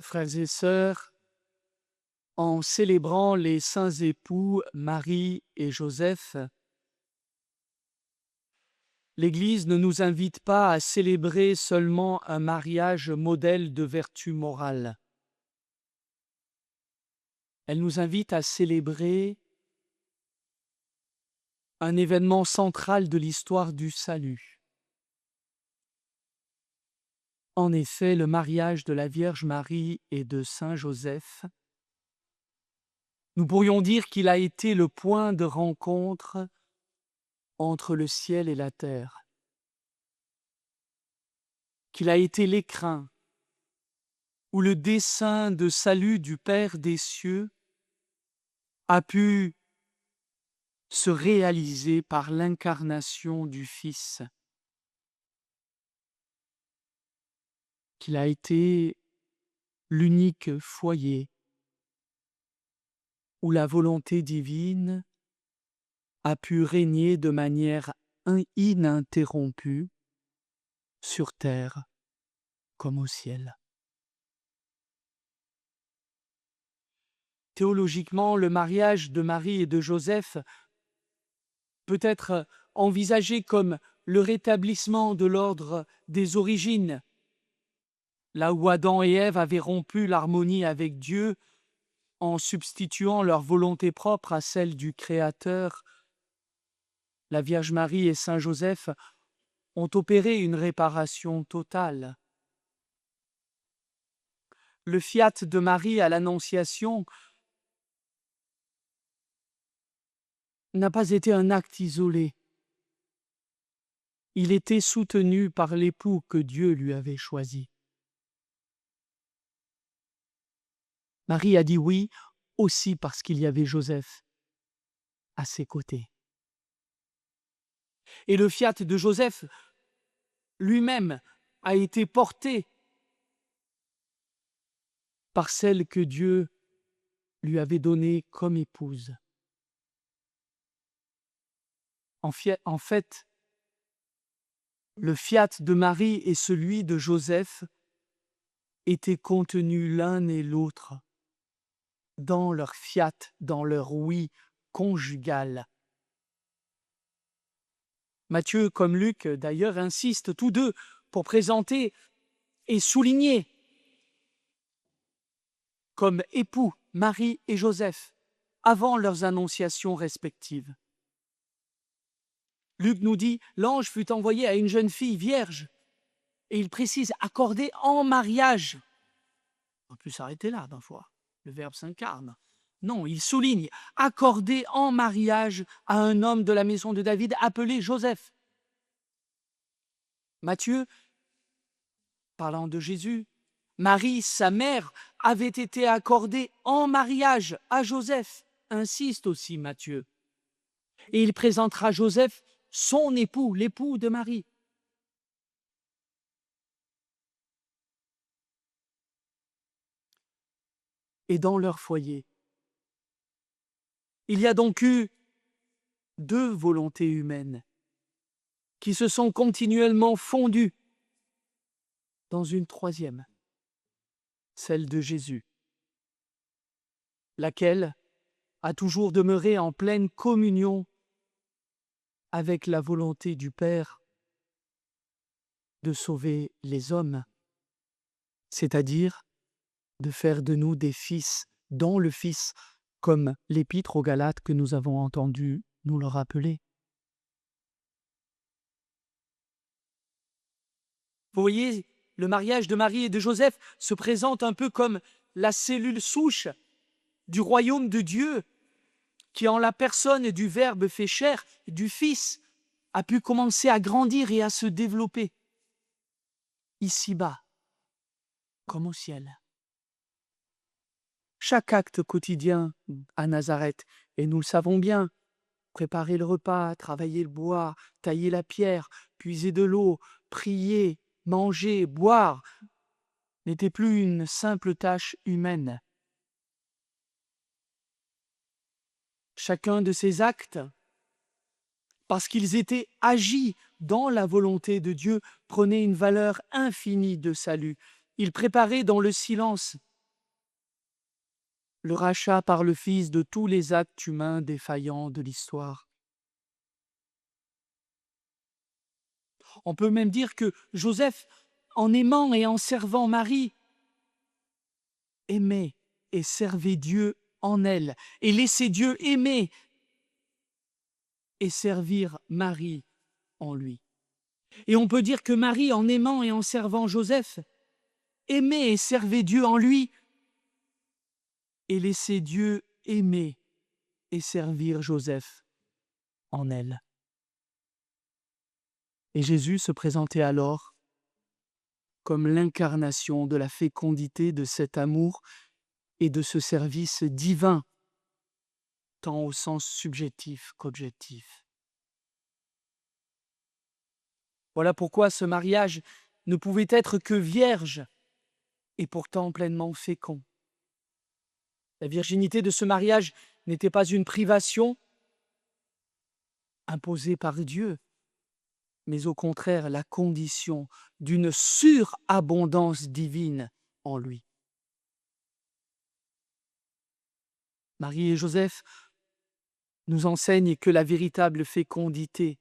Frères et sœurs, en célébrant les saints époux Marie et Joseph, l'Église ne nous invite pas à célébrer seulement un mariage modèle de vertu morale. Elle nous invite à célébrer un événement central de l'histoire du salut. En effet, le mariage de la Vierge Marie et de Saint Joseph, nous pourrions dire qu'il a été le point de rencontre entre le ciel et la terre, qu'il a été l'écrin où le dessein de salut du Père des cieux a pu se réaliser par l'incarnation du Fils, qu'il a été l'unique foyer où la volonté divine a pu régner de manière ininterrompue sur terre comme au ciel. Théologiquement, le mariage de Marie et de Joseph peut être envisagé comme le rétablissement de l'ordre des origines, là où Adam et Ève avaient rompu l'harmonie avec Dieu en substituant leur volonté propre à celle du Créateur. La Vierge Marie et Saint Joseph ont opéré une réparation totale. Le fiat de Marie à l'Annonciation n'a pas été un acte isolé. Il était soutenu par l'époux que Dieu lui avait choisi. Marie a dit oui aussi parce qu'il y avait Joseph à ses côtés. Et le fiat de Joseph lui-même a été porté par celle que Dieu lui avait donnée comme épouse. En fait, le fiat de Marie et celui de Joseph étaient contenus l'un et l'autre dans leur fiat, dans leur oui conjugal. Matthieu comme Luc, d'ailleurs, insistent tous deux pour présenter et souligner comme époux Marie et Joseph avant leurs annonciations respectives. Luc nous dit « L'ange fut envoyé à une jeune fille vierge » et il précise « accordée en mariage ». On peut s'arrêter là d'un fois, le verbe s'incarne. Non, il souligne « accordée en mariage à un homme de la maison de David appelé Joseph ». Matthieu, parlant de Jésus, Marie, sa mère, avait été accordée en mariage à Joseph, insiste aussi Matthieu. Et il présentera Joseph, son époux, l'époux de Marie. Et dans leur foyer, il y a donc eu deux volontés humaines qui se sont continuellement fondues dans une troisième, celle de Jésus, laquelle a toujours demeuré en pleine communion avec la volonté du Père de sauver les hommes, c'est-à-dire de faire de nous des fils dans le Fils, comme l'épître aux Galates que nous avons entendu nous le rappeler. Vous voyez, le mariage de Marie et de Joseph se présente un peu comme la cellule souche du royaume de Dieu, qui en la personne du Verbe fait chair, du Fils, a pu commencer à grandir et à se développer, ici-bas, comme au ciel. Chaque acte quotidien à Nazareth, et nous le savons bien, préparer le repas, travailler le bois, tailler la pierre, puiser de l'eau, prier, manger, boire, n'était plus une simple tâche humaine. Chacun de ces actes, parce qu'ils étaient agis dans la volonté de Dieu, prenait une valeur infinie de salut. Ils préparaient dans le silence le rachat par le Fils de tous les actes humains défaillants de l'histoire. On peut même dire que Joseph, en aimant et en servant Marie, aimait et servait Dieu en elle, et laissait Dieu aimer et servir Marie en lui. Et on peut dire que Marie, en aimant et en servant Joseph, aimait et servait Dieu en lui, et laissait Dieu aimer et servir Joseph en elle. Et Jésus se présentait alors comme l'incarnation de la fécondité de cet amour et de ce service divin, tant au sens subjectif qu'objectif. Voilà pourquoi ce mariage ne pouvait être que vierge et pourtant pleinement fécond. La virginité de ce mariage n'était pas une privation imposée par Dieu, mais au contraire la condition d'une surabondance divine en lui. Marie et Joseph nous enseignent que la véritable fécondité,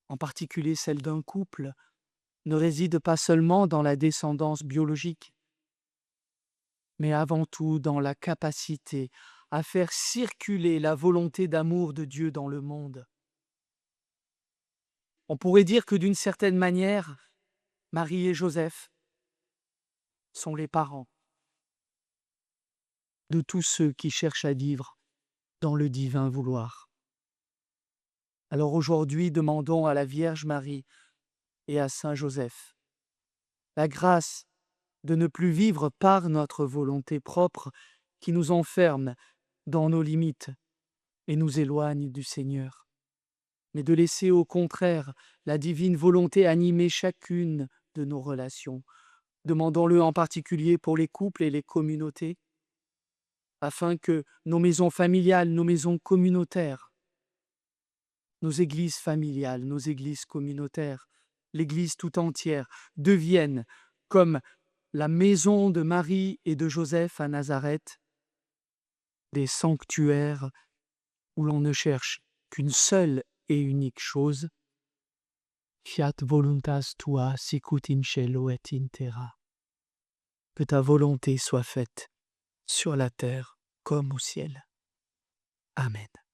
en particulier celle d'un couple, ne réside pas seulement dans la descendance biologique, mais avant tout dans la capacité à faire circuler la volonté d'amour de Dieu dans le monde. On pourrait dire que d'une certaine manière, Marie et Joseph sont les parents de tous ceux qui cherchent à vivre dans le divin vouloir. Alors aujourd'hui, demandons à la Vierge Marie et à Saint Joseph la grâce de ne plus vivre par notre volonté propre qui nous enferme dans nos limites et nous éloigne du Seigneur, mais de laisser au contraire la divine volonté animer chacune de nos relations. Demandons-le en particulier pour les couples et les communautés, afin que nos maisons familiales, nos maisons communautaires, nos églises familiales, nos églises communautaires, l'Église tout entière deviennent comme la maison de Marie et de Joseph à Nazareth, des sanctuaires où l'on ne cherche qu'une seule et unique chose, Fiat voluntas tua sicut in cielo et in terra. Que ta volonté soit faite sur la terre comme au ciel. Amen.